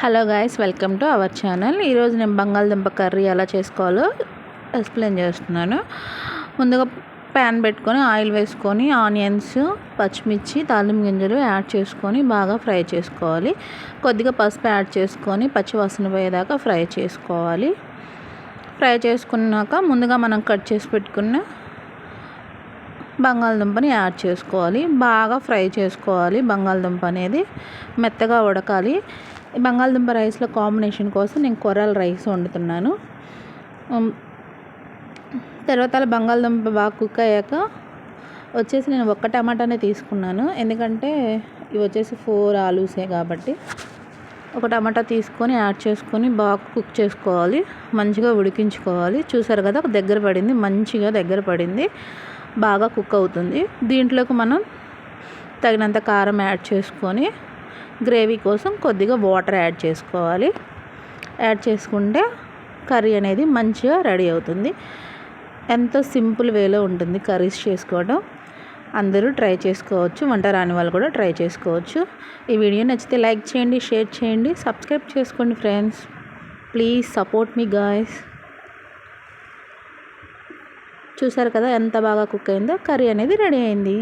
Hello guys, welcome to our channel. ఈరోజు నేను బంగాళదుంప కర్రీ ఎలా చేసుకోవాలో ఎక్స్ప్లెయిన్ చేస్తున్నాను. ముందుగా ప్యాన్ పెట్టుకొని ఆయిల్ వేసుకొని ఆనియన్స్, పచ్చిమిర్చి, తాలింపు గింజలు యాడ్ చేసుకొని బాగా ఫ్రై చేసుకోవాలి. కొద్దిగా పసుపు యాడ్ చేసుకొని పచ్చివాసన పోయేదాకా ఫ్రై చేసుకోవాలి. ఫ్రై చేసుకున్నాక ముందుగా మనం కట్ చేసి పెట్టుకున్న బంగాళదుంపని యాడ్ చేసుకోవాలి. బాగా ఫ్రై చేసుకోవాలి. బంగాళదుంప అనేది మెత్తగా ఉడకాలి. బంగాళదుంప రైస్లో కాంబినేషన్ కోసం నేను కొర్రల రైస్ వండుతున్నాను. తర్వాత బంగాళదుంప బాగా కుక్ అయ్యాక వచ్చేసి నేను ఒక్క టమాటానే తీసుకున్నాను, ఎందుకంటే ఇవి వచ్చేసి 4 ఆలూసే కాబట్టి. ఒక టమాటా తీసుకొని యాడ్ చేసుకొని బాగా కుక్ చేసుకోవాలి, మంచిగా ఉడికించుకోవాలి. చూసారు కదా, దగ్గర పడింది, మంచిగా దగ్గర పడింది, బాగా కుక్ అవుతుంది. దీంట్లోకి మనం తగినంత కారం యాడ్ చేసుకొని గ్రేవీ కోసం కొద్దిగా వాటర్ యాడ్ చేసుకోవాలి. యాడ్ చేసుకుంటే కర్రీ అనేది మంచిగా రెడీ అవుతుంది. ఎంతో సింపుల్ వేలో ఉంటుంది కర్రీస్ చేసుకోవడం. అందరూ ట్రై చేసుకోవచ్చు, వంట రాని వాళ్ళు కూడా ట్రై చేసుకోవచ్చు. ఈ వీడియో నచ్చితే లైక్ చేయండి, షేర్ చేయండి, సబ్స్క్రైబ్ చేసుకోండి friends. Please support me guys. చూసారు కదా ఎంత బాగా కుక్ అయిందో. కర్రీ అనేది రెడీ అయింది.